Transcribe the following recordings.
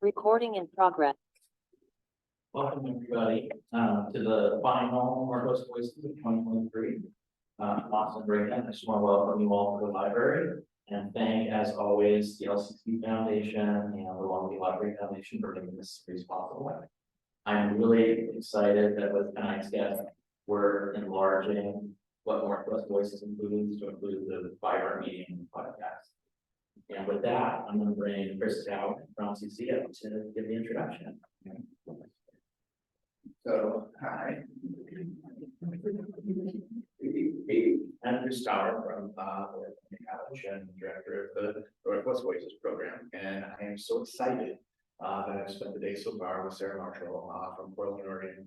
Recording in progress. Welcome everybody to the final Northwest Voices of 2023. Awesome breakdown. I just want to welcome you all to the library and thank, as always, the LCC Foundation and the Columbia Library Foundation for making this series possible. I'm really excited that with tonight's guest, we're enlarging what Northwest Voices includes to include the vibrant meeting podcast. And with that, I'm going to bring Chris Dow from CC up to give the introduction. So, hi. I'm Chris Dow from College and director of the Northwest Voices program. And I am so excited that I've spent the day so far with Sarah Marshall from Portland, Oregon,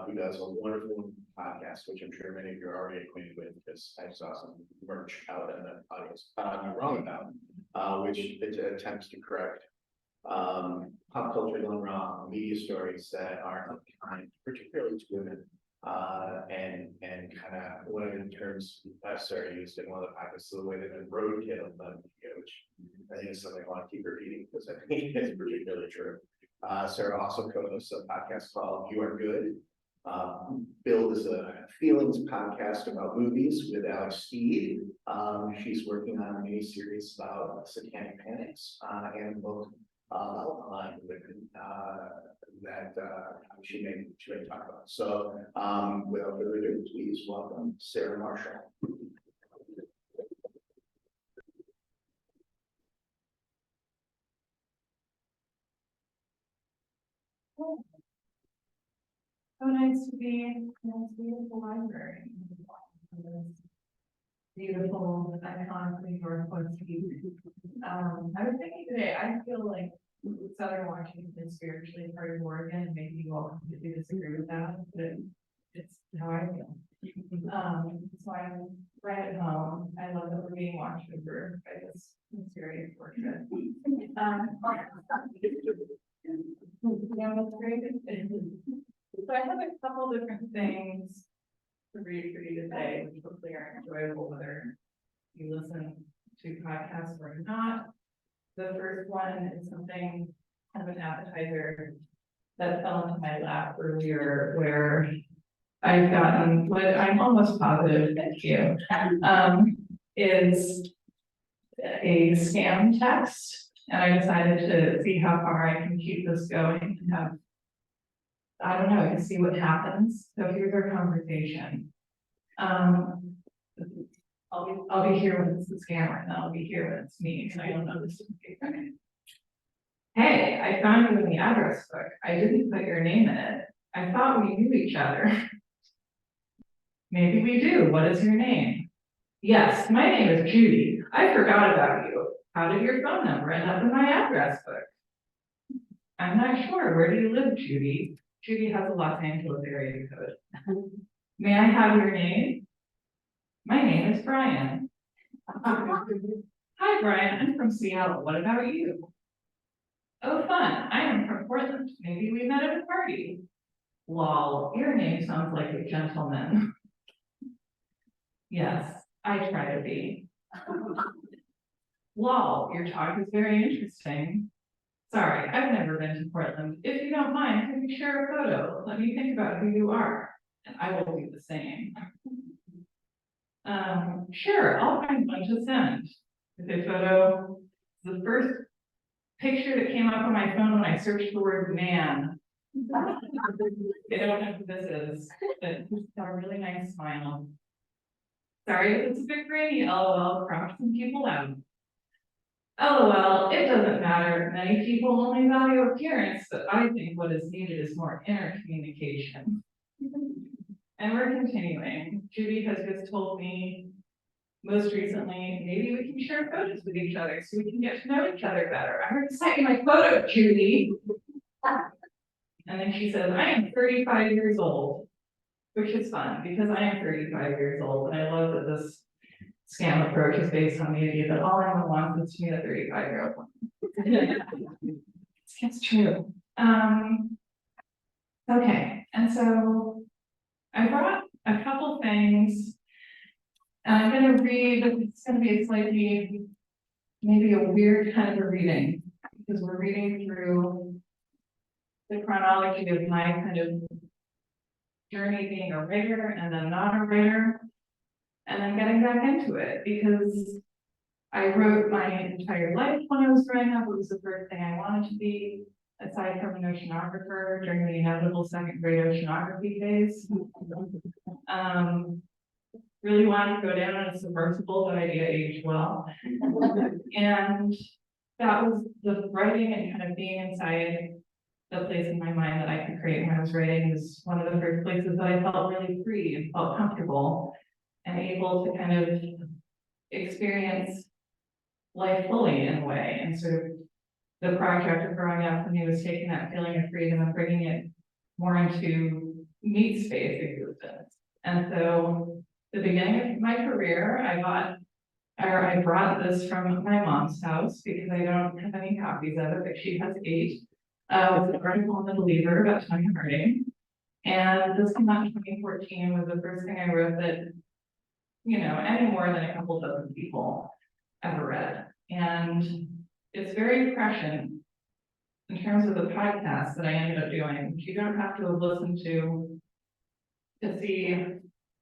who does a wonderful podcast, which I'm sure many of you are already acquainted with because I saw some merch out in the audience. I'm wrong about, which it attempts to correct pop culture gone wrong, media stories that are unkind, particularly to women, and kind of one of the terms Sarah used in one of the podcasts, the way that roadkill, which I think is something I want to keep repeating because I think it's particularly true. Sarah also co-hosts a podcast called You Are Good. Billed is a feelings podcast about movies with Alex Steed. She's working on a mini series about satanic panics and a book on women that she may talk about. So without further ado, please welcome Sarah Marshall. So nice to be in this beautiful library. Beautiful, iconically Northwest View. I was thinking today, I feel like Southern Washington is spiritually part of Oregon, and maybe you all completely disagree with that, but it's how I feel. So I'm right at home. I love that we're being watched over by this mysterious portrait. Yeah, that's great. So I have a couple different things to read for you today, which hopefully are enjoyable, whether you listen to podcasts or not. The first one is something kind of an appetizer that fell into my lap earlier, where I've gotten what I'm almost positive, thank you, is a scam text, and I decided to see how far I can keep this going and have, I don't know, to see what happens. So here's our conversation. I'll be here when it's the scammer, and I'll be here when it's me, so I don't know this is okay. Hey, I found you in the address book. I didn't put your name in it. I thought we knew each other. Maybe we do. What is your name? Yes, my name is Judy. I forgot about you. How did your phone number end up in my address book? I'm not sure. Where do you live, Judy? Judy has a Los Angeles area code. May I have your name? My name is Brian. Hi, Brian. I'm from Seattle. What about you? Oh, fun. I am from Portland. Maybe we met at a party. Lol, your name sounds like a gentleman. Yes, I try to be. Lol, your talk is very interesting. Sorry, I've never been to Portland. If you don't mind, can you share a photo? Let me think about who you are, and I will do the same. Sure, I'll find one to send. The photo, the first picture that came up on my phone when I searched the word man. I don't know who this is, but he's got a really nice smile. Sorry, it's a bit grainy, LOL, cropped some people out. LOL, it doesn't matter. Many people only value appearance, but I think what is needed is more inner communication. And we're continuing. Judy has just told me most recently, maybe we can share photos with each other so we can get to know each other better. I already sent you my photo, Judy. And then she says, I am 35 years old, which is fun because I am 35 years old. And I love that this scam approach is based on the idea that all anyone wants is to meet a 35-year-old woman. It's true. Okay, and so I brought a couple things, and I'm going to read. It's going to be a slightly, maybe a weird kind of a reading. because we're reading through the chronology of my kind of journey being a writer and then not a writer, and then getting back into it, because I wrote my entire life when I was growing up. It was the first thing I wanted to be, aside from an oceanographer during the inevitable second grade oceanography phase. Really wanted to go down on a submersible, but I did age well. And that was the writing and kind of being inside the place in my mind that I could create when I was writing was one of the first places that I felt really free and felt comfortable and able to kind of experience life fully in a way. And sort of the project of growing up for me was taking that feeling of freedom and bringing it more into meat space existence. And so the beginning of my career, I brought this from my mom's house because I don't have any copies of it, but she has 8. It was an article in the Believer about Tony Harding. And this came out in 2014, was the first thing I wrote that, you know, any more than a couple dozen people ever read. And it's very prescient in terms of the podcast that I ended up doing. You don't have to have listened to see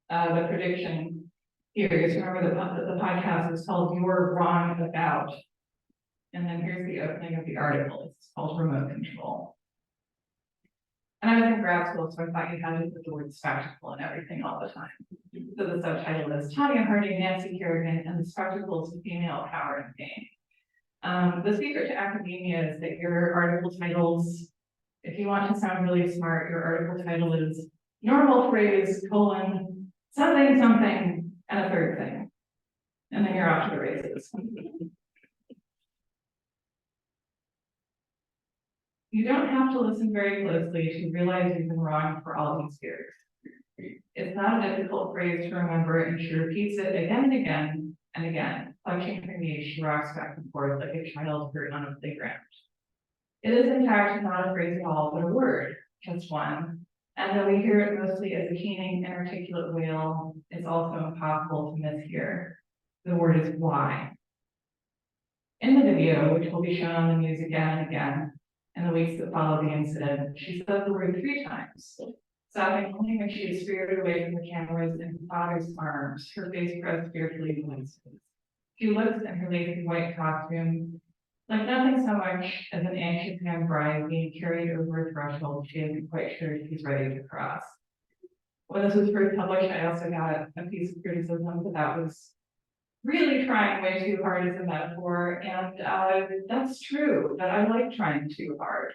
the prediction here. Just remember the podcast is called "You're Wrong About," and then here's the opening of the article. It's called "Remote Control." And I was in grad school, so I thought you had to put the word spectacle and everything all the time. So the subtitle is Tanya Harding, Nancy Kerrigan, and the Spectacles of Female Power and Pain. The secret to academia is that your article titles, if you want to sound really smart, your article title is normal phrase, colon, something, something, and a third thing. And then you're off to the races. You don't have to listen very closely to realize you've been wrong for all these years. It's not a difficult phrase to remember, and she repeats it again and again and again. Clutching her knees, she rocks back and forth like a child hurt on a playground. It is in fact not a phrase at all, but a word, just one. And though we hear it mostly as a keening, inarticulate wail, it's also impossible to mishear. The word is why. In the video, which will be shown on the news again and again, in the weeks that follow the incident, she said the word 3 times, stopping only when she is spirited away from the cameras in her father's arms, her face pressed fearfully against his. She looks in her lacy white costume like nothing so much as an anxious young bride being carried over a threshold she isn't quite sure she's ready to cross. When this was first published, I also got a piece of criticism that was really trying way too hard as a metaphor, and that's true, that I like trying too hard.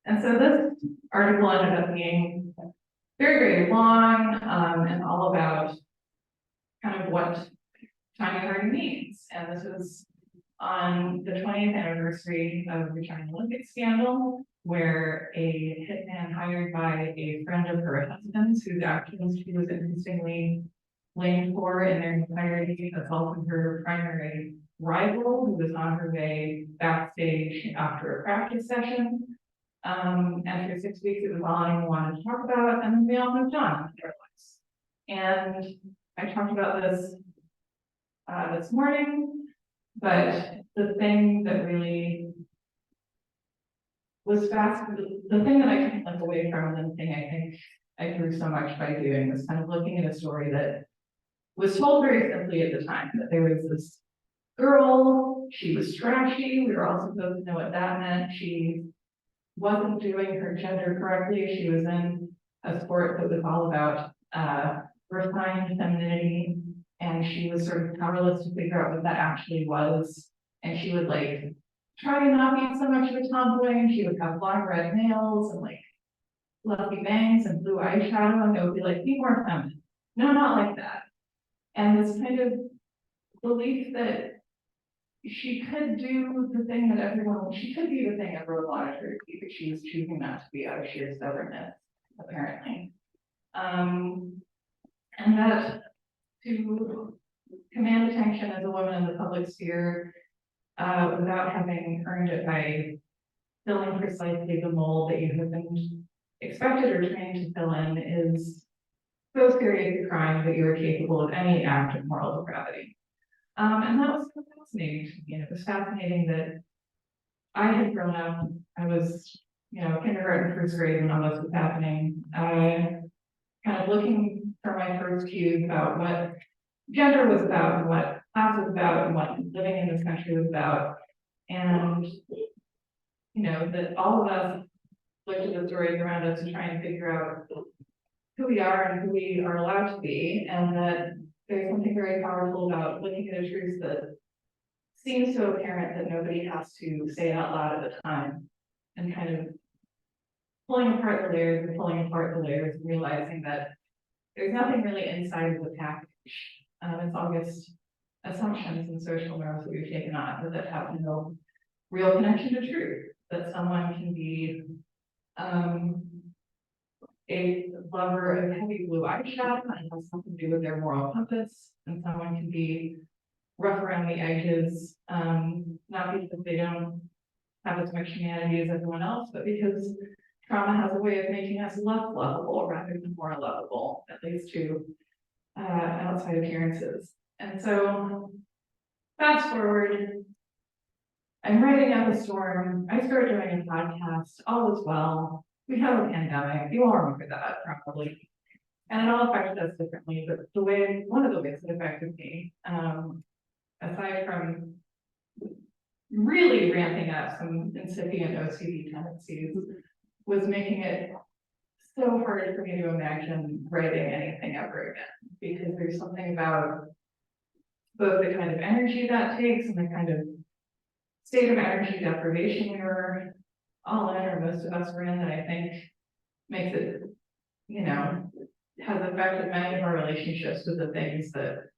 And so this article ended up being very, very long, and all about kind of what Tanya Harding means. And this was on the 20th anniversary of the China Olympic scandal, where a hitman hired by a friend of her husband's, whose actions she was interestingly blamed for in their entirety, assaulted her primary rival, who was on her way backstage after a practice session. And for 6 weeks, it was all anyone wanted to talk about, and then we all moved on with their lives. And I talked about this this morning, but the thing that really was the thing that I couldn't look away from, and the thing I think I grew so much by doing, was kind of looking at a story that was told very simply at the time, that there was this girl, she was trashy, we were all supposed to know what that meant. She wasn't doing her gender correctly. She was in a sport that was all about refined femininity, and she was sort of powerless to figure out what that actually was. And she would like try to not be so much of a tomboy, and she would have long red nails and like fluffy bangs and blue eyeshadow, and it would be like, be more feminine. No, not like that. And this kind of belief that she could do the thing that she could be the thing everyone wanted her to be, but she was choosing not to be out of sheer stubbornness, apparently. And that to command attention as a woman in the public sphere, without having earned it by filling precisely the mold that you have been expected or trained to fill in, is so serious a crime that you are capable of any act of moral depravity. And that was fascinating to me, and it was fascinating that I had grown up, I was, kindergarten, first grade when all this was happening, kind of looking for my first cues about what gender was about and what class was about and what living in this country was about. And, that all of us looked at the stories around us to try and figure out who we are and who we are allowed to be, and that there's something very powerful about looking at a truth that seems so apparent that nobody has to say it out loud at the time, and kind of pulling apart the layers and pulling apart the layers and realizing that there's nothing really inside of the package. It's all just assumptions and social norms that we've taken on that have no real connection to truth. That someone can be a lover of heavy blue eyeshadow and has something to do with their moral compass, and someone can be rough around the edges, not because they don't have as much humanity as everyone else, but because trauma has a way of making us less lovable rather than more lovable, at least to outside appearances. And so, fast forward, I'm writing out the storm. I started doing a podcast. All is well. We have a pandemic. You all remember that probably. And it all affected us differently, but one of the ways it affected me, aside from really ramping up some incipient OCD tendencies, was making it so hard for me to imagine writing anything ever again, because there's something about both the kind of energy that takes and the kind of state of energy deprivation we were all in, or most of us were in, that I think makes it, has affected many of our relationships with the things that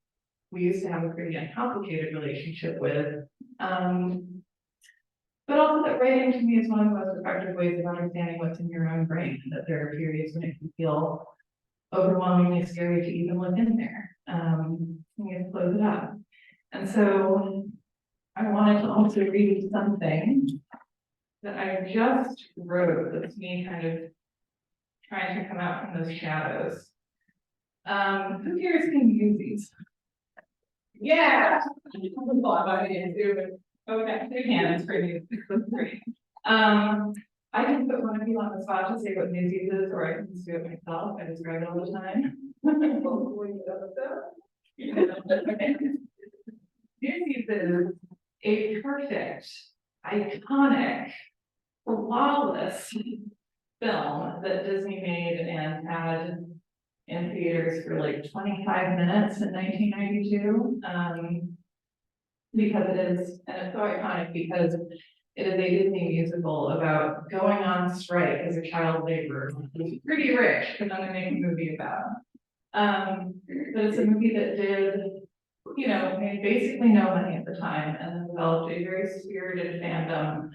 we used to have a pretty uncomplicated relationship with. But also that writing to me is one of the most effective ways of understanding what's in your own brain, that there are periods when it can feel overwhelmingly scary to even look in there. You have to close it up. And so I wanted to also read something that I just wrote that's me kind of trying to come out from those shadows. Who here is can use these? Yeah. Okay, you can, it's pretty, great. I can put one of you on the spot to say what Newsies is, or I can just do it myself. I describe it all the time. Newsies is a perfect, iconic, flawless film that Disney made and had in theaters for like 25 minutes in 1992. Because it is, and it's so iconic because it is a Disney musical about going on strike as a child laborer. It's pretty rich, but then they make a movie about. But it's a movie that did, made basically no money at the time, and then developed a very spirited fandom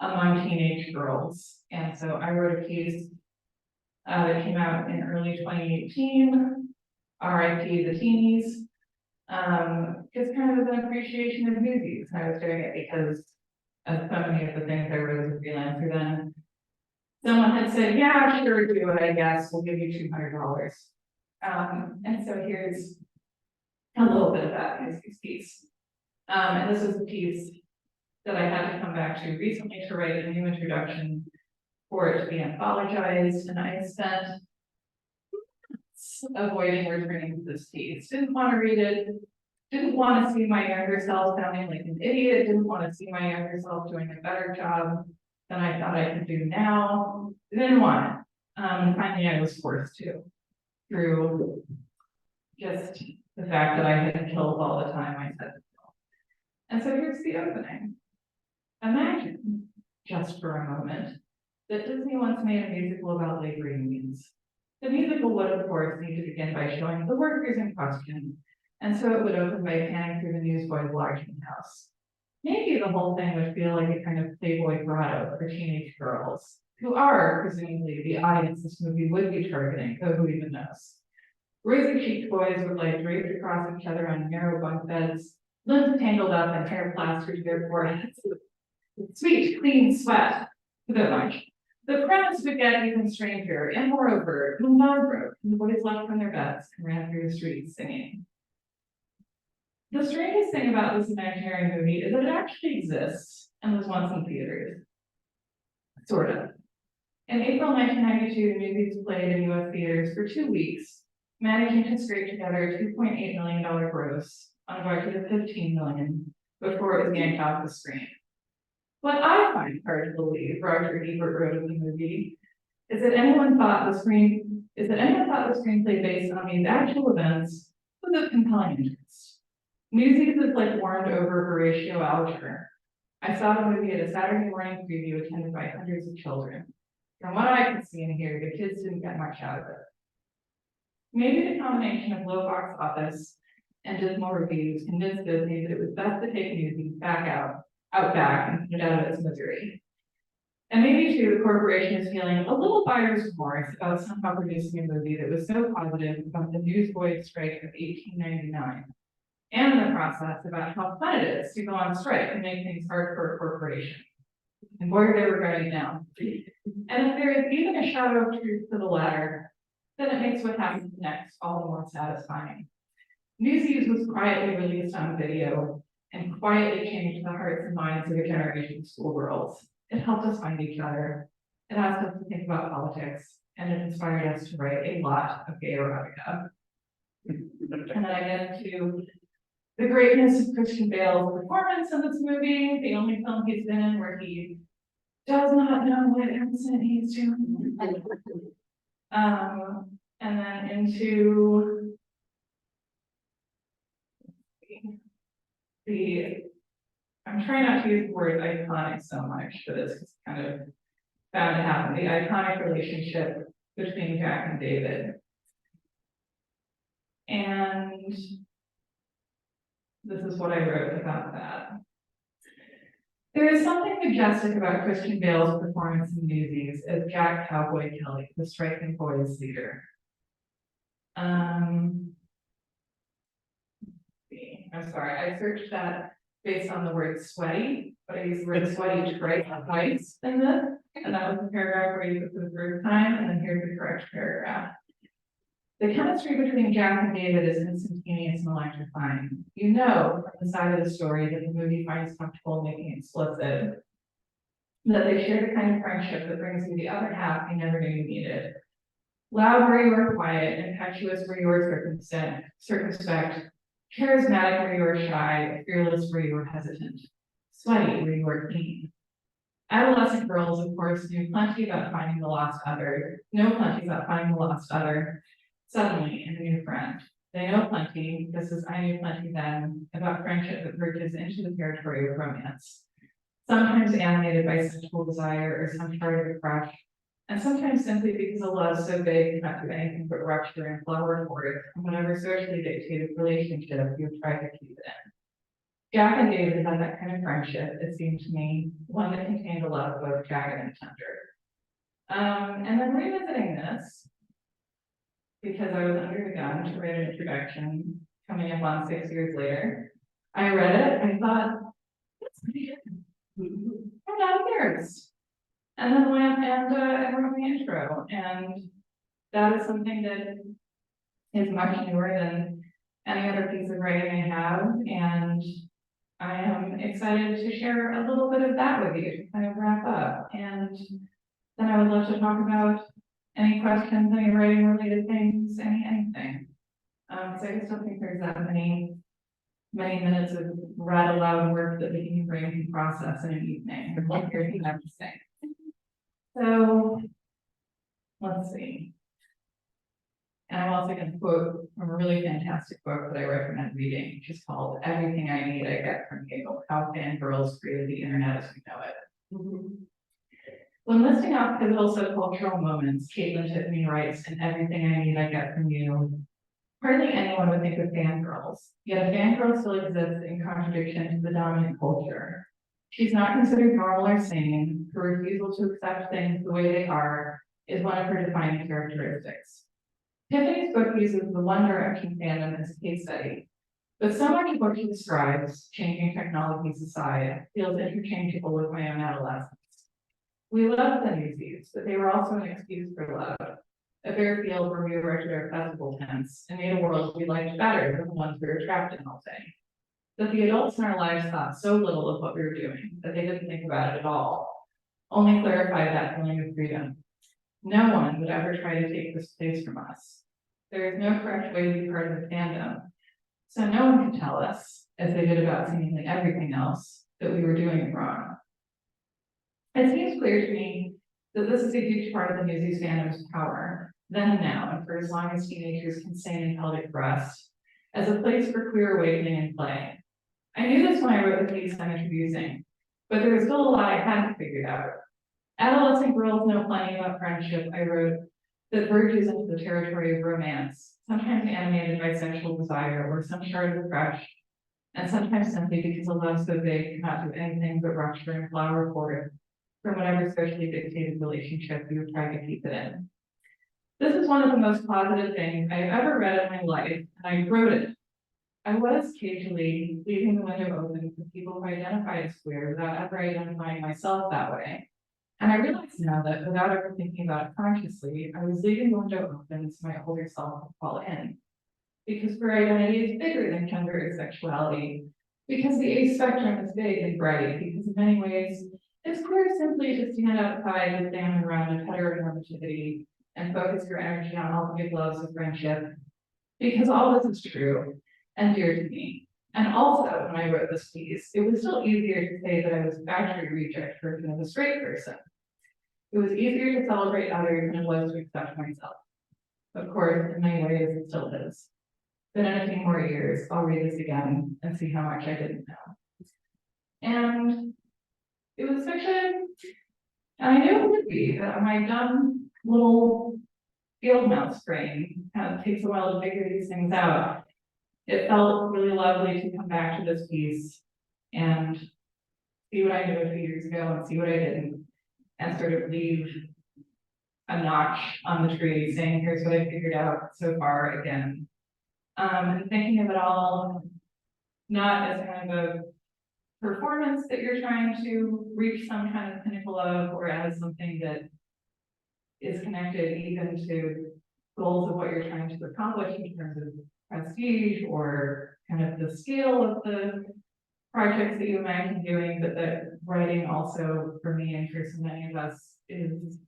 among teenage girls. And so I wrote a piece that came out in early 2018, RIP the Teenies. Just kind of an appreciation of Newsies. I was doing it because of so many of the things I wrote as a freelancer then. Someone had said, yeah, sure, do it, I guess, we'll give you $200. And so here's a little bit of that Newsies piece. And this is a piece that I had to come back to recently to write a new introduction for it to be anthologized, and I spent avoiding returning to this piece. Didn't want to read it, didn't want to see my younger self sounding like an idiot, didn't want to see my younger self doing a better job than I thought I could do now. Didn't want it. And finally I was forced to, through just the fact that I had killed all the time I said to kill. And so here's the opening. Imagine, just for a moment, that Disney once made a musical about labor unions. The musical would, of course, need to begin by showing the workers in question, and so it would open by panning through the newsboys' lodging house. Maybe the whole thing would feel like a kind of Playboy grotto for teenage girls, who are, presumably, the audience this movie would be targeting, though who even knows. Rosy-cheeked boys would lie draped across each other on narrow bunk beds, limbs tangled up and hair plastered to their foreheads. Sweet, clean sweat, the much. The premise would get even stranger, and moreover, the dawn broke, and the boys left from their beds and ran through the streets singing. The strangest thing about this imaginary movie is that it actually exists and was once in theaters. Sort of. In April 1992, the movies played in US theaters for 2 weeks, managing to scrape together a $2.8 million gross on a budget of $15 million before it was yanked off the screen. What I find hard to believe Roger Ebert wrote of the movie is that anyone thought the screenplay based on these actual events was of compelling interest. Newsies is like warmed over Horatio Alger. I saw the movie at a Saturday morning preview attended by hundreds of children. From what I could see and hear, the kids didn't get much out of it. Maybe the combination of low box office and dismal reviews convinced Disney that it was best to take Newsies back out back and put it out of its misery. And maybe too, the corporation is feeling a little buyer's remorse about somehow producing a movie that was so positive about the newsboys strike of 1899, and in the process about how fun it is to go on strike and make things hard for a corporation. And boy, they were going down. And if there is even a shadow of truth to the latter, then it makes what happens next all the more satisfying. Newsies was quietly released on video and quietly changed the hearts and minds of a generation of schoolgirls. It helped us find each other. It asked us to think about politics, and it inspired us to write a lot of gay erotica. And then I get into the greatness of Christian Bale's performance in this movie, the only film he's been in where he does not know what accent he's doing. And then into I'm trying not to use the word iconic so much for this, because it's kind of bound to happen. The iconic relationship between Jack and David. And this is what I wrote about that. There is something majestic about Christian Bale's performance in Newsies as Jack Cowboy Kelly, the striking boys leader. I'm sorry, I searched that based on the word sweaty, but I used the word sweaty twice in this, and that was the paragraph where I used it for the first time, and then here's the correct paragraph. The chemistry between Jack and David is instantaneous and electrifying. You know from the side of the story that the movie finds comfortable making explicit that they share the kind of friendship that brings you the other half you never knew you needed. Loud where you are quiet, impetuous where you are circumspect, charismatic where you are shy, fearless where you are hesitant, sweaty where you are clean. Adolescent girls, of course, knew plenty about finding the lost other, know plenty about finding the lost other, suddenly in a new friend. They know plenty, just as I knew plenty then, about friendship that bridges into the territory of romance. Sometimes animated by sexual desire or some part of a crush, and sometimes simply because a love so big you not do anything but rupture and flower for it from whatever socially dictated relationship you've tried to keep it in. Jack and David had that kind of friendship, it seemed to me, one that contained a love both jagged and tender. And then revisiting this, because I was under the gun to write an introduction coming up on 6 years later, I read it, I thought, that's pretty good. I'm not embarrassed. And then went and wrote the intro, and that is something that is much newer than any other piece of writing I have, and I am excited to share a little bit of that with you to kind of wrap up. And then I would love to talk about any questions, any writing related things, anything. So I just don't think there's that many minutes of read aloud work that we can bring and process in an evening. What do you have to say? So let's see. And I'm also going to quote from a really fantastic book that I recommend reading, which is called Everything I Need I Get From You, How Fangirls Created the Internet as We Know It. When listing out pivotal subcultural moments, Caitlin Tiffany writes, in Everything I Need I Get From You, hardly anyone would think of fangirls, yet a fangirl still exists in contradiction to the dominant culture. She's not considered normal or sane. Her refusal to accept things the way they are is one of her defining characteristics. Tiffany's book uses the One Direction fandom as a case study, but so much of what she describes, changing technologies aside, feels interchangeable with my own adolescence. We loved the Newsies, but they were also an excuse for love, a bare field where we erected our festival tents and made a world we liked better than the ones we were trapped in all day. that the adults in our lives thought so little of what we were doing that they didn't think about it at all, only clarified that feeling of freedom. No one would ever try to take this place from us. There is no correct way to be part of the fandom, so no one could tell us, as they did about seemingly everything else, that we were doing it wrong. It seems clear to me that this is a huge part of the Newsies fandom's power, then and now, and for as long as teenagers can stay in pelvic breast, as a place for queer awakening and play. I knew this when I wrote the piece I'm introducing, but there was still a lot I hadn't figured out. Adolescent girls know plenty about friendship, I wrote, that verges into the territory of romance, sometimes animated by sexual desire or some shard of crush, and sometimes simply because a love so big cannot do anything but rupture and flower forth from whatever socially dictated relationship you would try to keep it in. This is one of the most positive things I have ever read in my life, and I wrote it. I was occasionally leaving the window open for people who identify as queer without ever identifying myself that way. And I realize now that without ever thinking about it consciously, I was leaving the window open so my older self would fall in. Because queer identity is bigger than gender or sexuality. Because the age spectrum is big and bright. Because in many ways, it's queer simply to stand outside and examine around heteronormativity and focus your energy on all the big loves of friendship. Because all this is true and dear to me. And also, when I wrote this piece, it was still easier to say that I was actually a reject version of a straight person. It was easier to celebrate others than it was to accept myself. Of course, in many ways, it still is. But in a few more years, I'll read this again and see how much I didn't know. And it was fiction, and I knew it would be, that my dumb little field mouse brain kind of takes a while to figure these things out. It felt really lovely to come back to this piece and see what I knew a few years ago and see what I didn't, and sort of leave a notch on the tree saying, here's what I figured out so far again. And thinking of it all not as kind of a performance that you're trying to reach some kind of pinnacle of, or as something that is connected even to goals of what you're trying to accomplish in terms of prestige or kind of the scale of the projects that you imagine doing, but that writing also for me and for so many of us is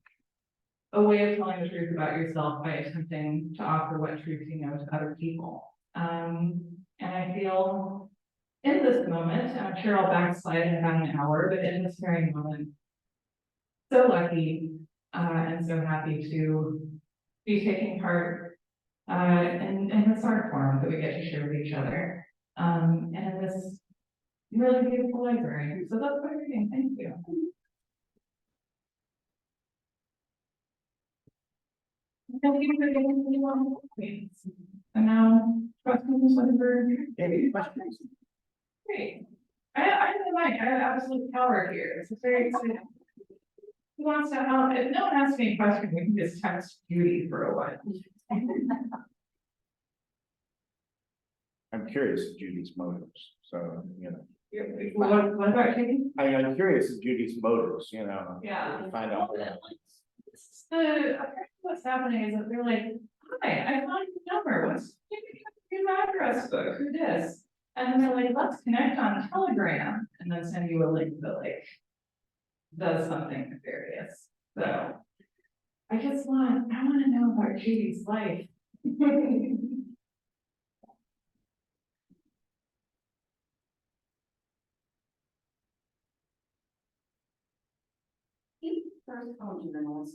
a way of telling the truth about yourself by attempting to offer what truth you know to other people. And I feel in this moment, and I'm sure I'll backslide in about an hour, but in this very moment, so lucky and so happy to be taking part in this art form that we get to share with each other, and in this really beautiful library. So that's what I'm reading. Thank you. Thank you for giving me one. And now, questions, whatever. Any questions? Great. I really like, I have absolute power here. This is very exciting. Who wants to, if no one asks me any questions, we can just text Judy for a while. I'm curious of Judy's motives, so, you know. What about Judy? I'm curious of Judy's motives, you know. Yeah. To find out. What's happening is that they're like, hi, I found your number. What's your address book? Who this? And then they're like, let's connect on Telegram, and then send you a link that like does something nefarious. So I want to know about Judy's life. First college journals.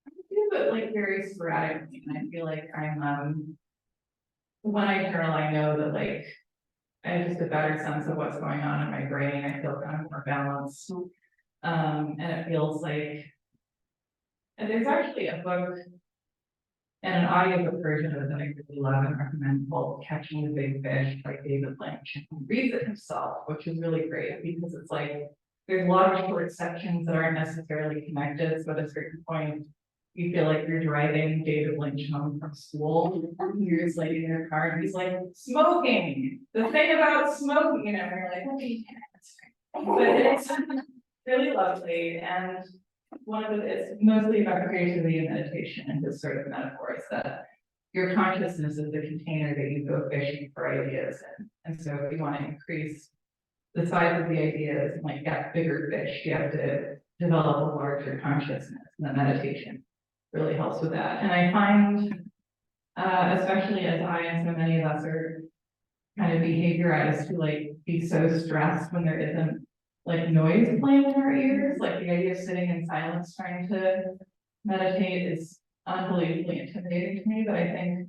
I do it like very sporadically, and I feel like I'm when I journal, I know that like I have just a better sense of what's going on in my brain. I feel kind of more balanced. And it feels like, and there's actually a book and an audiobook version of it that I really love and recommend called Catching the Big Fish by David Lynch. He reads it himself, which is really great because it's like there's a lot of short sections that aren't necessarily connected. So at a certain point, you feel like you're driving David Lynch home from school. You're just like in your car and he's like, smoking, the thing about smoking, you know, and you're like, okay, yeah, but it's really lovely. And one of it is mostly about creativity and meditation and this sort of metaphors that your consciousness is the container that you go fishing for ideas in. And so if you want to increase the size of the ideas and like get bigger fish, you have to develop a larger consciousness, and the meditation really helps with that. And I find, especially as I and so many of us are kind of behaviorized to like be so stressed when there isn't like noise playing in our ears, like the idea of sitting in silence trying to meditate is unbelievably intimidating to me. But I think,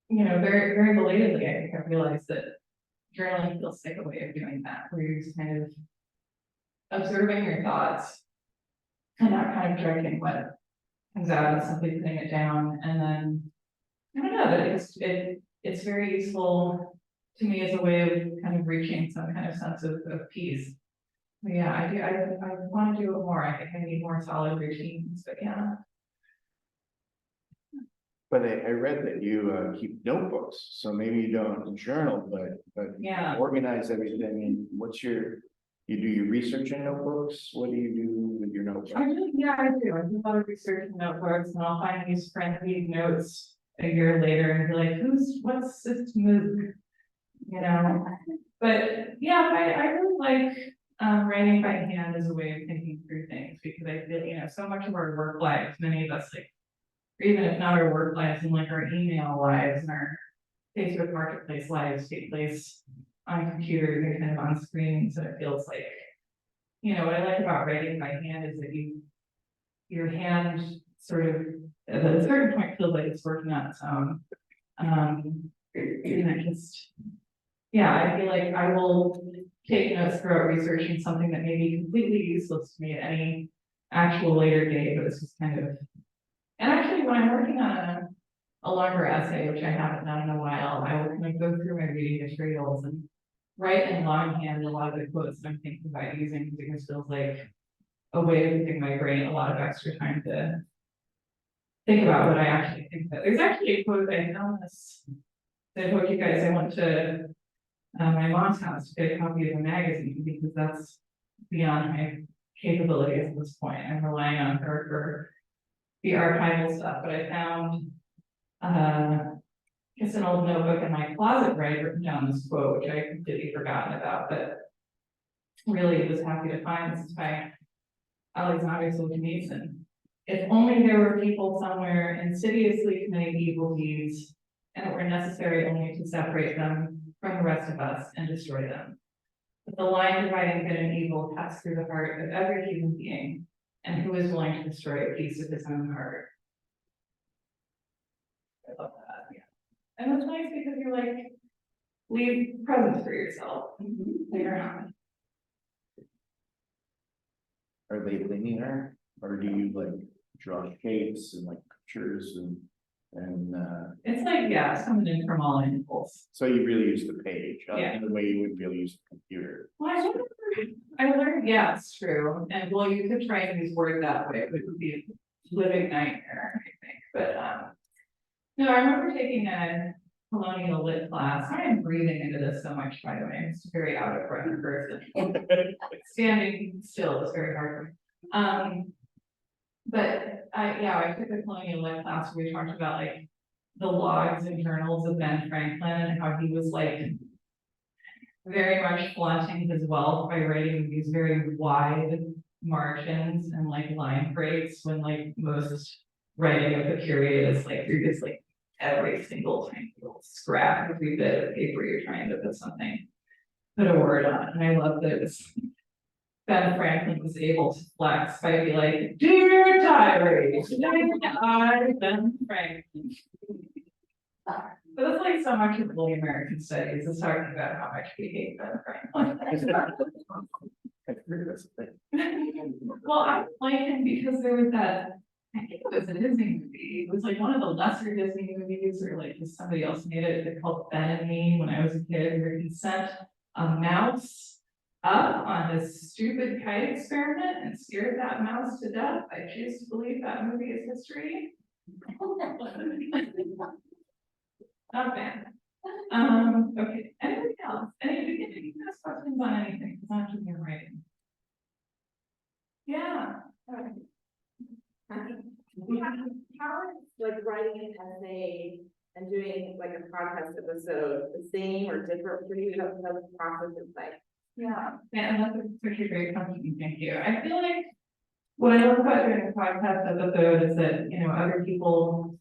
you know, very, very belatedly, I think I realized that journaling feels like a way of doing that, where you're just kind of observing your thoughts and not kind of judging what comes out and simply putting it down. And then I don't know, that it's very useful to me as a way of kind of reaching some kind of sense of peace. But yeah, I want to do it more. I think I need more solid routines, but yeah. But I read that you keep notebooks, so maybe you don't journal, but Yeah. organize everything. And what's you do your research in notebooks? What do you do with your notebooks? I do. I do a lot of research in notebooks, and I'll find these friendly notes a year later and be like, what's this move? You know, but yeah, I really like writing by hand as a way of thinking through things, because I feel, you know, so much of our work lives, many of us, like, or even if not our work lives, and like our email lives and our Facebook Marketplace lives take place on computers and kind of on screens. And it feels like, you know, what I like about writing by hand is that your hand sort of at a certain point feels like it's working on its own. And I just, yeah, I feel like I will take notes throughout researching something that may be completely useless to me at any actual later date, but it's just kind of, and actually when I'm working on a longer essay, which I haven't done in a while, I will kind of go through my reading materials and write in longhand a lot of the quotes that I'm thinking about using, because it feels like a way of giving my brain a lot of extra time to think about what I actually think about. There's actually a quote I found this, that I told you guys I went to my mom's house to get a copy of a magazine, because that's beyond my capabilities at this point. I'm relying on her for the archival stuff, but I found it's an old notebook in my closet where I'd written down this quote, which I completely forgotten about, but really was happy to find. This is by Alexander Solzhenitsyn. If only there were people somewhere insidiously committing evil deeds, and it were necessary only to separate them from the rest of us and destroy them. But the line dividing good and evil cuts through the heart of every human being, and who is willing to destroy a piece of his own heart? I love that, yeah. And it's nice because you're like, leave presents for yourself later on. Are they linear, or do you like draw shapes and like pictures and It's like, yeah, it's coming in from all angles. so you really use the page, Yeah. the way you would be able to use the computer. Well, I learned, yeah, it's true. And well, you could try and use Word that way, but it would be a living nightmare, I think. But no, I remember taking a colonial lit class. I am breathing into this so much, by the way. I'm just a very out of breath person. Standing still is very hard for me. But I took a colonial lit class where we talked about like the logs and journals of Ben Franklin and how he was like very much flaunting his wealth by writing these very wide margins and like line breaks, when like most writing of the period is like you're just like every single tiny little scrap, every bit of paper you're trying to put a word on. And I love this. Ben Franklin was able to flex by being like, dear diary, today I, Ben Franklin. But that's like so much of early American studies is talking about how much we hate Ben Franklin. Well, I like him because there was that, I think it was a Disney movie. It was like one of the lesser Disney movies, or like somebody else made it. It's called Ben and Me when I was a kid, where he sent a mouse up on this stupid kite experiment and scared that mouse to death. I choose to believe that movie is history. Not bad. Okay, anything else? Any questions on anything? It's not just your writing. Yeah. how is like writing an essay and doing like a podcast episode the same or different for you? How the process is like? Yeah, and that's such a great question, thank you. I feel like what I love about doing a podcast episode is that, you know, other people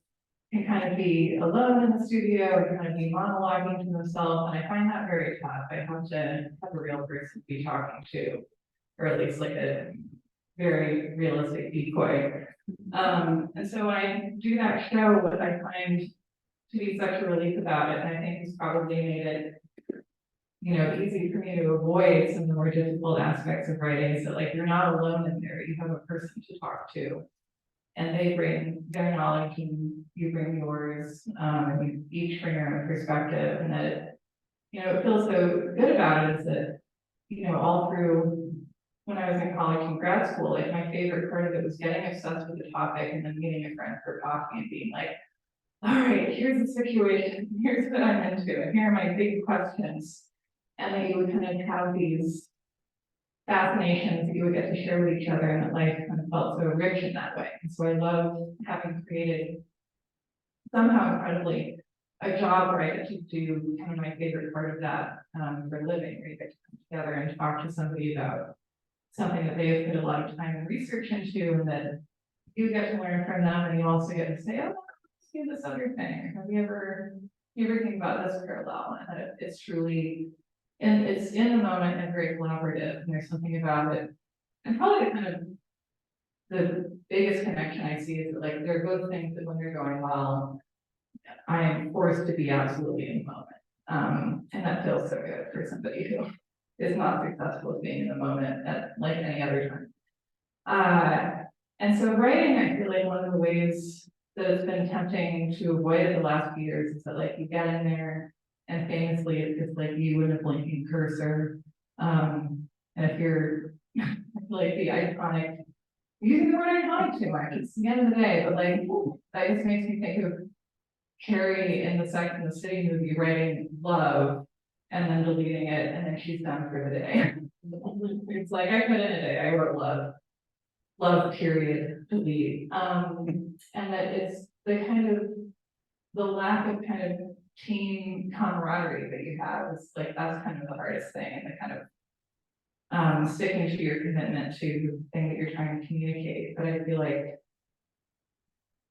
can kind of be alone in the studio or kind of be monologuing to themselves, and I find that very tough. I have to have a real person to be talking to, or at least like a very realistic decoy. And so when I do that show, what I find to be such a relief about it, and I think has probably made it, you know, easy for me to avoid some of the more difficult aspects of writing, is that like you're not alone in there, you have a person to talk to. And they bring their knowledge and you bring yours, and you each bring your own perspective, and that, you know, it feels so good about it is that, you know, all through when I was in college and grad school, like my favorite part of it was getting obsessed with the topic and then meeting a friend for coffee and being like, all right, here's the situation, here's what I'm into, and here are my big questions. And then you would kind of have these fascinations that you would get to share with each other, and that life kind of felt so rich in that way. And so I love having created somehow incredibly a job where I get to do kind of my favorite part of that for a living, where you get to come together and talk to somebody about something that they have put a lot of time and research into, and that you get to learn from them, and you also get to say, oh, let's do this other thing. Have you ever think about this parallel? And that it's truly, and it's in the moment and very collaborative, and there's something about it. And probably the kind of the biggest connection I see is that like there are both things that when they're going well, I am forced to be absolutely in the moment. And that feels so good for somebody who is not successful at being in the moment at like any other time. And so writing, I feel like one of the ways that it's been tempting to avoid it the last few years is that like you get in there and famously it's like you in a blinking cursor. And if you're like the iconic, using the word iconic too much, it's the end of the day, but like that just makes me think of Carrie in the Sex and the City movie writing love and then deleting it, and then she's done for the day. It's like I put in a day, I wrote love period, delete. And that it's the kind of the lack of kind of team camaraderie that you have is like that's kind of the hardest thing, and the kind of sticking to your commitment to the thing that you're trying to communicate. But I feel like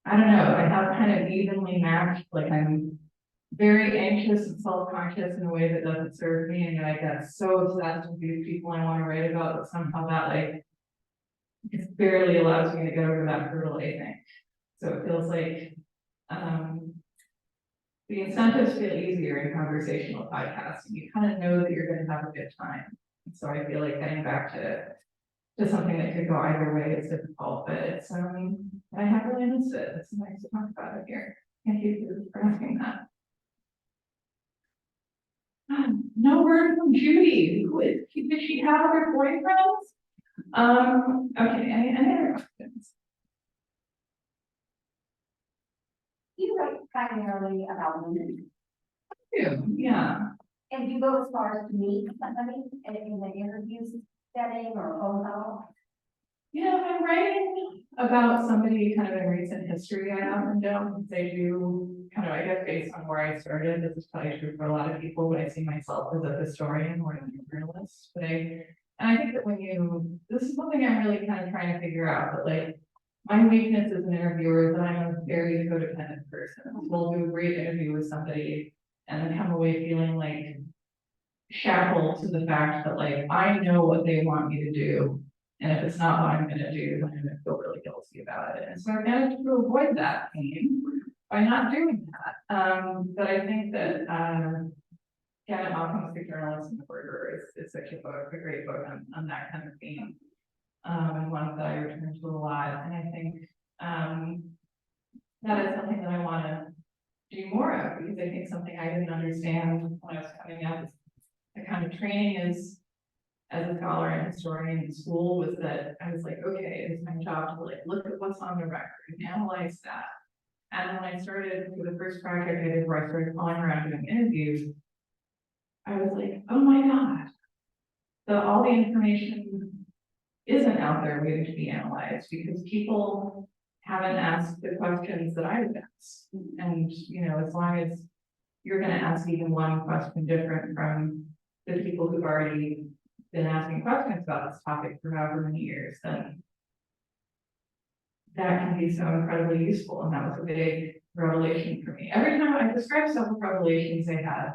I don't know, I have kind of evenly matched, like I'm very anxious and self-conscious in a way that doesn't serve me, and I get so obsessed with these people I want to write about that somehow that like it barely allows me to get over that hurdle, I think. So it feels like the incentives feel easier in conversational podcasts, and you kind of know that you're going to have a good time. And so I feel like getting back to something that could go either way is difficult, but it's I have really missed it. It's nice to talk about it here. Thank you for asking that. No word from Judy. Did she have other boyfriends? Okay, any other questions? You write primarily about women. Yeah. And you go as far as to meet somebody in an interview setting or a phone call? You know, if I'm writing about somebody kind of in recent history, I often don't. They do kind of, I guess, based on where I started. This is probably true for a lot of people, but I see myself as a historian more than a journalist. And I think that this is something I'm really kind of trying to figure out, but like my weakness as an interviewer is that I'm a very codependent person. We'll do a great interview with somebody and then come away feeling like shackled to the fact that like I know what they want me to do, and if it's not what I'm going to do, then I'm going to feel really guilty about it. And so I managed to avoid that pain by not doing that. But I think that Janet Malcolm's The Journalist and the Murderer is such a book, a great book on that kind of theme, and one that I return to a lot. And I think that is something that I want to do more of, because I think something I didn't understand when I was coming up is the kind of training as a scholar and historian in school was that I was like, okay, it's my job to like look at what's on the record and analyze that. And when I started for the first project I did where I started calling around doing interviews, I was like, oh my God, all the information isn't out there waiting to be analyzed, because people haven't asked the questions that I would ask. And, as long as you're gonna ask even one question different from the people who've already been asking questions about this topic for however many years, then that can be so incredibly useful, and that was a big revelation for me. Every time I describe several revelations I had,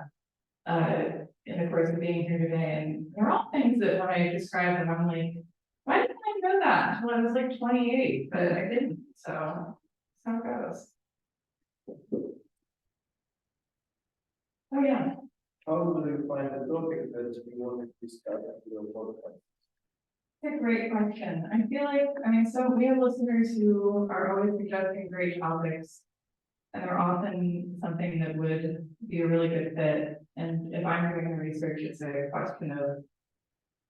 in the course of being here today, and they're all things that when I describe them, I'm like, why didn't I know that until I was like 28, but I didn't, so it goes. Oh, yeah. How do you find the topic that you want to discuss in your podcast? That's a great question. I feel like, so we have listeners who are always suggesting great topics. And they're often something that would be a really good fit. And if I'm doing the research, it's a question of,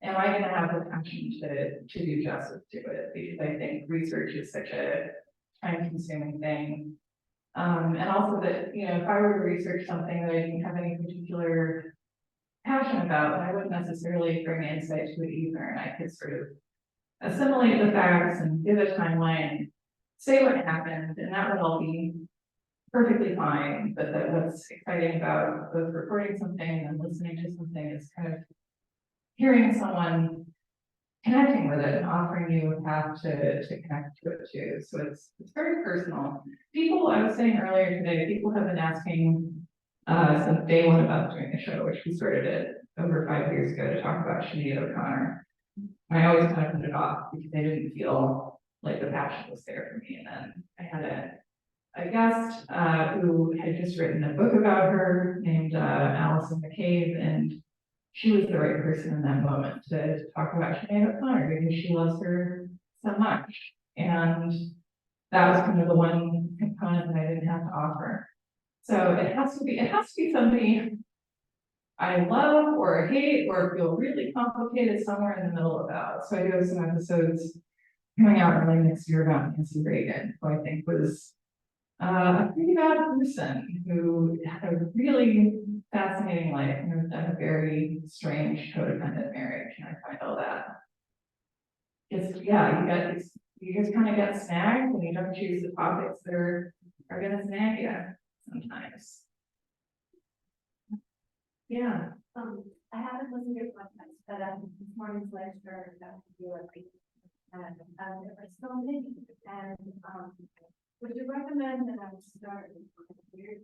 am I gonna have the passion to do justice to it? Because I think research is such a time consuming thing. And also that, if I were to research something that I didn't have any particular passion about, I wouldn't necessarily bring insight to it either. And I could sort of assimilate the facts and give a timeline, say what happened, and that would all be perfectly fine. But that what's exciting about both recording something and listening to something is kind of hearing someone connecting with it and offering you a path to connect to it too. So it's very personal. People, I was saying earlier today, people have been asking since day one about doing the show, which we started it over 5 years ago to talk about Sinead O'Connor. I always kind of put it off because I didn't feel like the passion was there for me. And then I had a guest who had just written a book about her named Allison McCabe, and she was the right person in that moment to talk about Sinead O'Connor because she loves her so much. And that was kind of the one component that I didn't have to offer. So it has to be somebody I love or hate or feel really complicated somewhere in the middle about. So I do have some episodes coming out early next year about Nancy Reagan, who I think was a pretty bad person who had a really fascinating life and a very strange codependent marriage. And I find all that. You just kind of get snagged when you don't choose the topics that are gonna snag you sometimes. Yeah. I haven't listened to your podcast, but this morning's lecture got to do it. And there are so many, and would you recommend that I start here?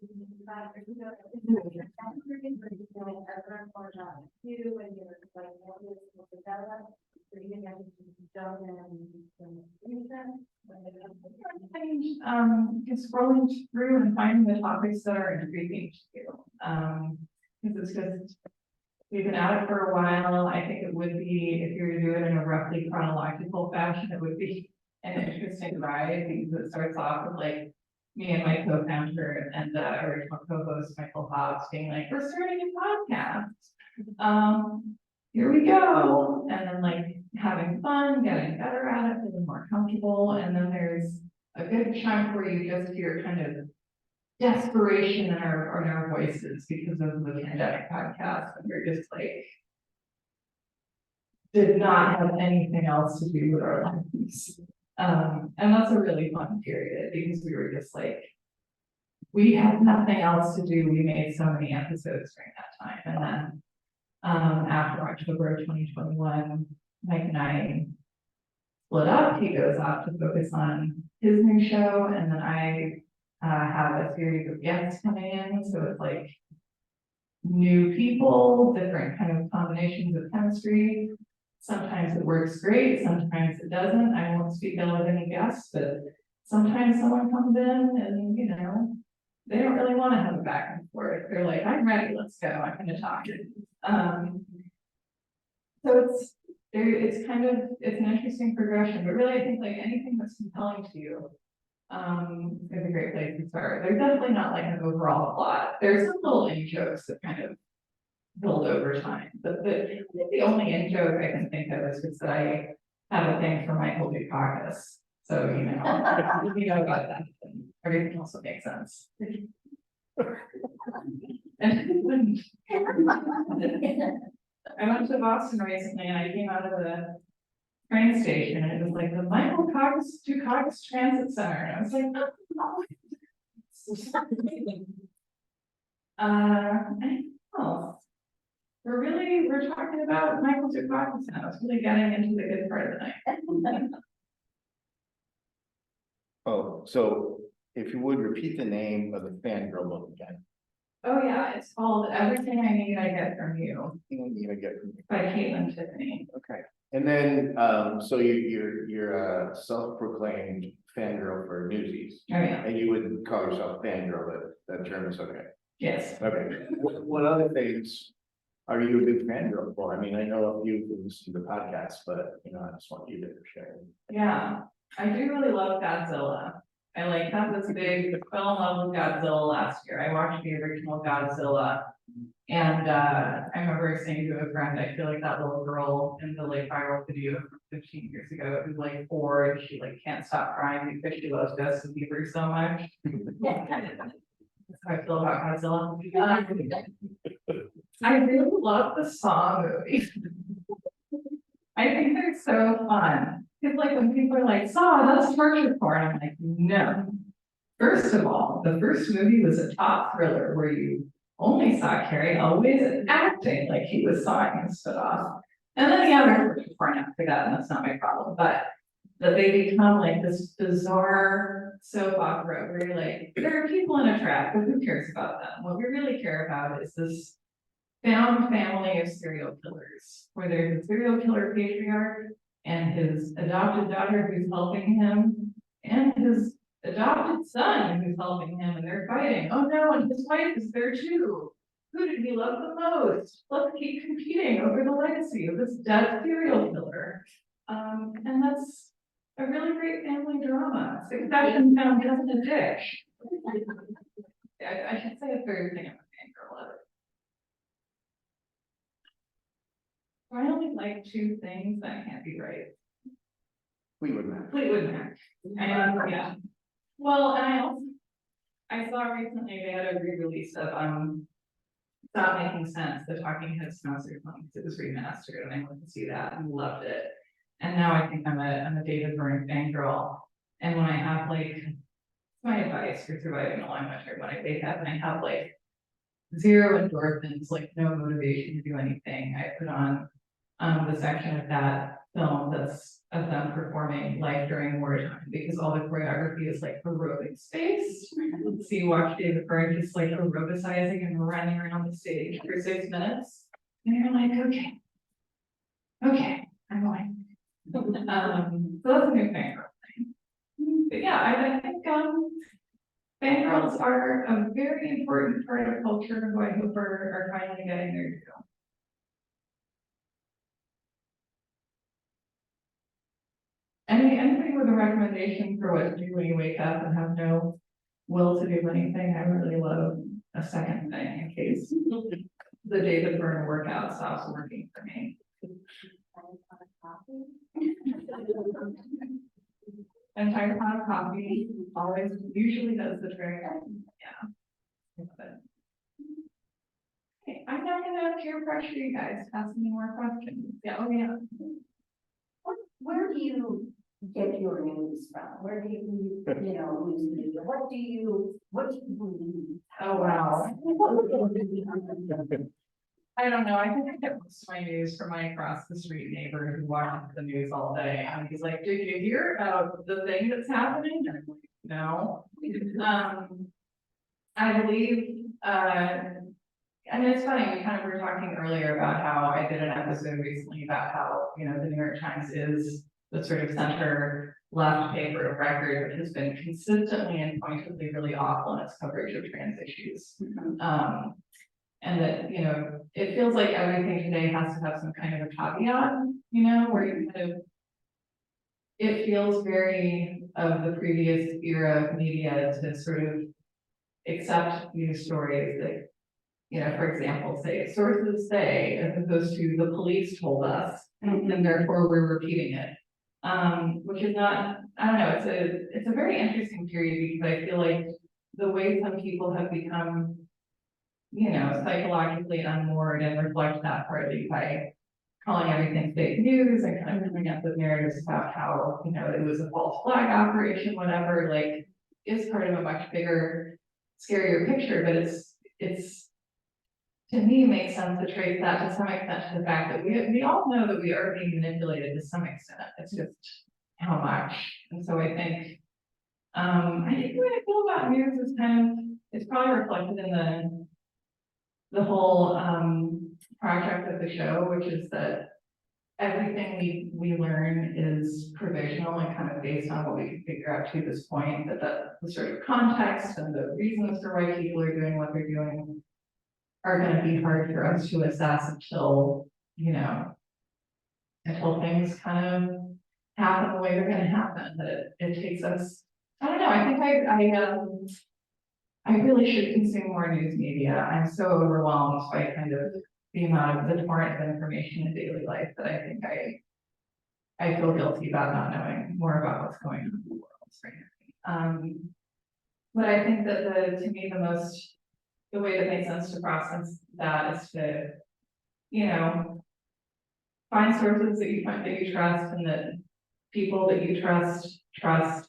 Just scrolling through and finding the topics that are intriguing to you. Because it's just, we've been at it for a while. I think it would be, if you were to do it in a roughly chronological fashion, it would be an interesting ride because it starts off with like me and my co-founder and original co-host Michael Hobbs being like, we're starting a podcast. Here we go. And then like having fun, getting better at it, feeling more comfortable. And then there's a good chunk where you just hear kind of desperation in our voices because of the pandemic podcast. And we're just like, did not have anything else to do with our lives. And that's a really fun period because we were just like, we had nothing else to do. We made so many episodes during that time. And then after October of 2021, Mike and I split up. He goes off to focus on his new show, and then I have a series of guests coming in. So it's like new people, different kind of combinations of chemistry. Sometimes it works great, sometimes it doesn't. I won't speak ill of any guests, but sometimes someone comes in and, they don't really want to have a back and forth. They're like, I'm ready, let's go, I'm gonna talk. So it's an interesting progression, but really I think like anything that's compelling to you is a great place to start. There's definitely not like an overall plot. There's some little in-jokes that kind of build over time. But the only in-joke I can think of is just that I have a thing for Michael Dukakis. So, if you know about that, then everything also makes sense. And I went to Boston recently and I came out of the train station and it was like the Michael Cocker Dukakis Transit Center, and I was like, oh, anything else? We're talking about Michael Dukakis now, it's really getting into the good part of the night. Oh, so if you would repeat the name of the fangirl book again. Oh yeah, it's called Everything I Need I Get From You You get from by Caitlin Tiffany. Okay, and then, so you're a self-proclaimed fangirl for Newsies, Oh yeah, and you wouldn't call yourself fangirl, but that term is okay. yes. Okay, what other things are you a big fangirl for? I mean, I know you listen to the podcast, but, you know, I just want you to share. Yeah, I do really love Godzilla. I like that was big, fell in love with Godzilla last year. I watched the original Godzilla. And I remember saying to a friend, I feel like that little girl in the like viral video from 15 years ago who's like 4 and she like can't stop crying because she loves Justin Bieber so much. That's how I feel about Godzilla. I really love the Saw movies. I think they're so fun. It's like when people are like, Saw, that's torture porn. I'm like, no. First of all, the first movie was a top thriller where you only saw Carrie always acting like he was sawing his foot off. And then the other torture porn after that, and that's not my problem. But that they become like this bizarre soap opera where you're like, there are people in a trap, but who cares about them? What we really care about is this found family of serial killers, where there's a serial killer patriarch and his adopted daughter who's helping him, and his adopted son who's helping him, and they're fighting. Oh no, and his wife is there too. Who did he love the most? Let's keep competing over the legacy of this dead serial killer. And that's a really great family drama. Succession found just in a dish. I should say a third thing I'm a fangirl of. I only like 2 things that can't be right. Fleetwood Mac. Fleetwood Mac. And yeah. Well, and I saw recently they had a re-release of Stop Making Sense, the Talking Heads concert song, because it was remastered and I went to see that and loved it. And now I think I'm a David Byrne fangirl. And when I have like my advice for surviving a long winter, when I wake up and I have like 0 endorphins, like no motivation to do anything, I put on the section of that film that's of them performing life during wartime, because all the choreography is like aerobic space. So you watch David Byrne just like aerobicizing and running around the stage for 6 minutes, and you're like, okay, I'm going. So that's a new fangirl thing. But yeah, I think fangirls are a very important part of culture who I hope are finally getting their due. Anybody with a recommendation for what to do when you wake up and have no will to do anything? I really love a second thing in case the David Byrne workout stops working for me. Entire pot of coffee always usually does the trick. Yeah. Okay, I'm not gonna peer pressure you guys to ask me more questions. Yeah, oh yeah. Where do you get your news from? Where do you, you know, news media? What do you believe? Oh, wow. I don't know. I think I get most of my news from my across the street neighbor who watches the news all day. And he's like, did you hear about the thing that's happening? And I'm like, no. I believe, I mean, it's funny, we kind of were talking earlier about how I did an episode recently about how, you know, the New York Times is the sort of center left paper of record, which has been consistently and pointedly really awful in its coverage of trans issues. And that, you know, it feels like everything today has to have some kind of a caveat, you know, where you kind of, it feels very of the previous era of media to sort of accept news stories that, you know, for example, say sources say, as opposed to the police told us, and therefore we're repeating it. Which is not, I don't know, it's a very interesting period because I feel like the way some people have become, you know, psychologically unmoored and reflect that partly by calling everything fake news and kind of coming up with narratives about how, it was a false flag operation, whatever, like, is part of a much bigger, scarier picture, but it's, to me, makes sense to trace that to some extent to the fact that we all know that we are being manipulated to some extent, it's just how much, and so I think, I think the way I feel about news is it's probably reflected in the whole, project of the show, which is that everything we learn is provisional and kind of based on what we can figure out to this point, that the sort of context and the reasons for why people are doing what they're doing are gonna be hard for us to assess until, until things kind of happen the way they're gonna happen, that it takes us, I don't know, I think I really should consume more news media. I'm so overwhelmed by kind of the amount of the torrent of information in daily life that I think I feel guilty about not knowing more about what's going on in the world right now. But I think that to me, the way that makes sense to process that is to, find sources that you trust and that people that you trust,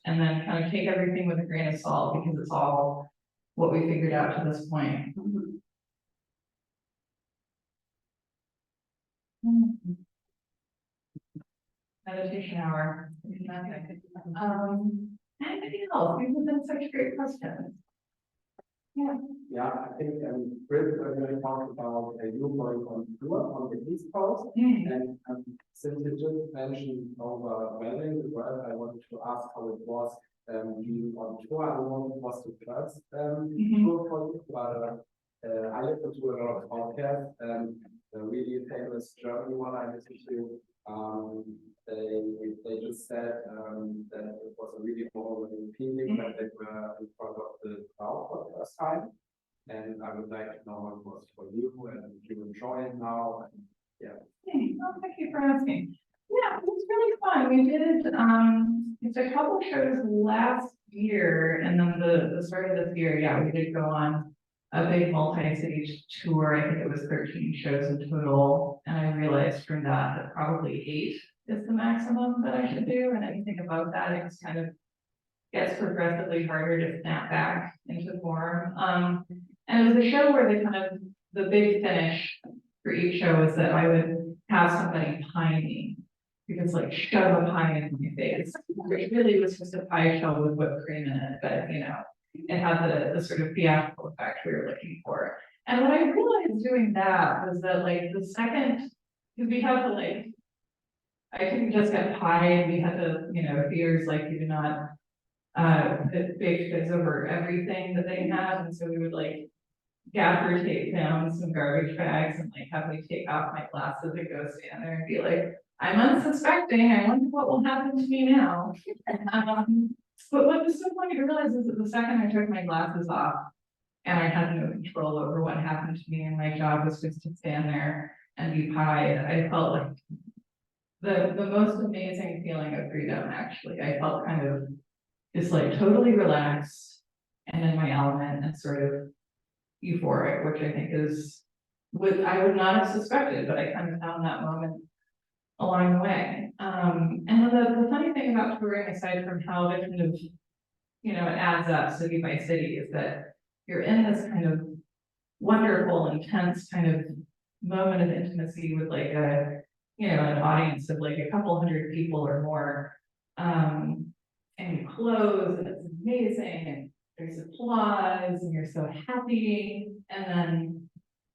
and then kind of take everything with a grain of salt because it's all what we figured out to this point. Meditation hour. Anything else? These have been such great questions. Yeah. Yeah, I think, Chris, we're going to talk about you going on tour on the East Coast. And since you just mentioned overwhelming the world, I wanted to ask how it was being on tour. I don't know if it was the first tour for you, but I listened to a lot of podcasts, the really famous German one I listened to. They just said that it was a really overwhelming feeling that they were in front of the crowd for the first time. And I would like to know how it was for you and you enjoy it now. And, yeah. Thank you for asking. Yeah, it was really fun. We did it's a couple shows last year, and then the start of this year, yeah, we did go on a big multi-city tour. I think it was 13 shows in total, and I realized from that probably 8 is the maximum that I should do, and anything above that, it just kind of gets progressively harder to snap back into form. And it was a show where the big finish for each show was that I would have somebody pie me, because like shove a pie in my face, which really was just a pie shell with whipped cream in it, but it had the sort of theatrical effect we were looking for. And what I realized doing that was that like the second, because we had to I couldn't just get pie, and we had to, theaters you do not bake goods over everything that they have, and so we would gaffer tape down some garbage bags and have me take off my glasses and go stand there and be like, I'm unsuspecting, I wonder what will happen to me now. But what was so funny to realize is that the second I took my glasses off and I had no control over what happened to me, and my job was just to stand there and be pied, I felt like the most amazing feeling of freedom, actually. I felt kind of just totally relaxed and in my element and sort of euphoric, which I think is what I would not have suspected, but I kind of found that moment along the way. And the funny thing about touring, aside from how it kind of, it adds up city by city, is that you're in this kind of wonderful, intense kind of moment of intimacy with an audience of a couple hundred people or more. And you close and it's amazing and there's applause and you're so happy. And then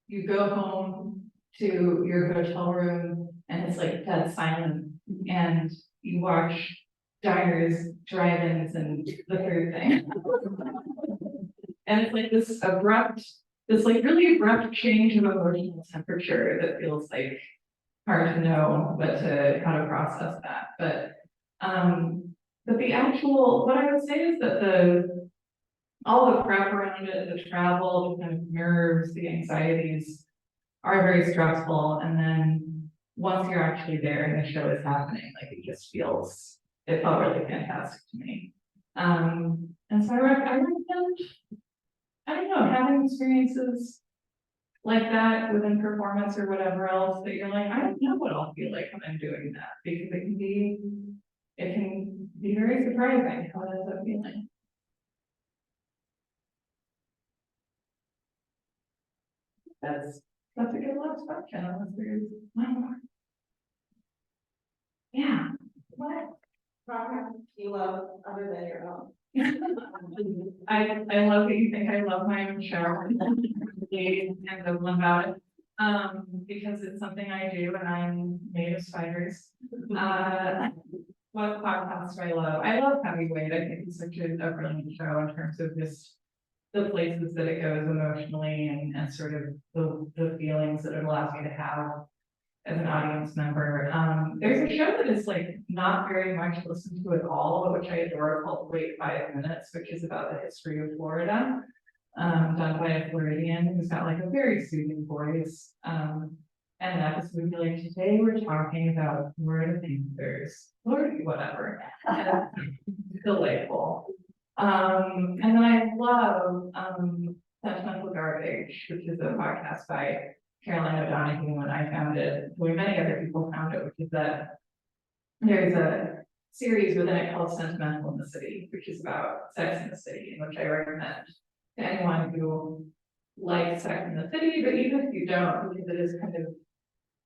you go home to your hotel room and it's dead silent, and you watch diners, drive-ins, and the third thing. And it's this abrupt, really abrupt change of emotional temperature that feels hard to know, but how to process that. But the actual, what I would say is that all the prep around it, the travel, the kind of nerves, the anxieties are very stressful. And then once you're actually there and the show is happening, it felt really fantastic to me. And so I recommend, I don't know, having experiences like that within performance or whatever else, that you're like, I don't know what I'll feel like when I'm doing that, because it can be very surprising how it ends up feeling. That's a good last question, unless there's one more. Yeah. What podcast do you love other than your own? I love that you think I love my own show. I'm ambivalent about it. Because it's something I do and I'm made of spiders. What podcast do I love? I love Heavyweight. I think it's such a brilliant show in terms of just the places that it goes emotionally and sort of the feelings that it allows me to have as an audience member. There's a show that is like not very much listened to at all, which I adore, called Wait 5 Minutes, which is about the history of Florida, done by a Floridian who's got like a very soothing voice. And an episode would be like, today we're talking about Florida Panthers, Florida, whatever. And it's delightful. And then I love Sentimental Garbage, which is a podcast by Caroline O'Donoghue, and I found it, well, many other people found it, which is that there's a series within it called Sentimental in the City, which is about Sex in the City, and which I recommend to anyone who likes Sex in the City, but even if you don't, because it is kind of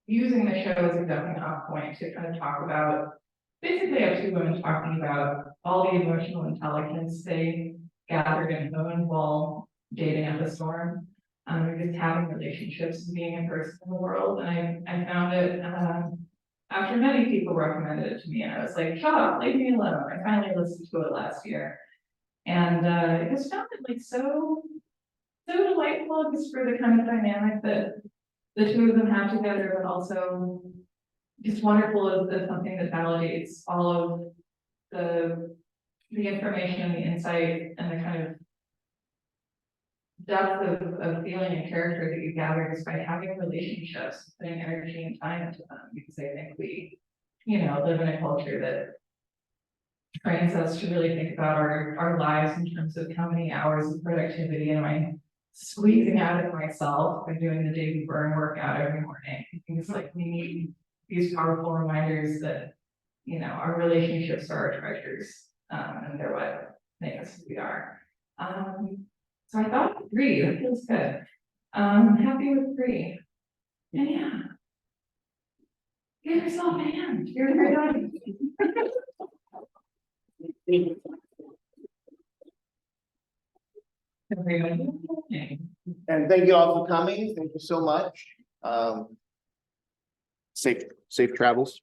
using the show as a jumping off point to kind of talk about, basically I have two women talking about all the emotional intelligence they gathered and honed while dating at the storm. Just having relationships and being a person in the world. And I found it, after many people recommended it to me, and I was like, shut up, leave me alone. I finally listened to it last year. And it just found it like so delightful, just for the kind of dynamic that the two of them have together, but also just wonderful as something that validates all of the information and the insight and the kind of depth of feeling and character that you gather just by having relationships, putting energy and time into them, because I think we, live in a culture that trains us to really think about our lives in terms of how many hours of productivity am I squeezing out of myself by doing the Daily Burn workout every morning. Things like we need these powerful reminders that, our relationships are our treasures, and they're what make us who we are. So I thought 3, that feels good. I'm happy with 3. And yeah. Give yourself a hand. You're a great audience. And thank you all for coming. Thank you so much. Safe travels.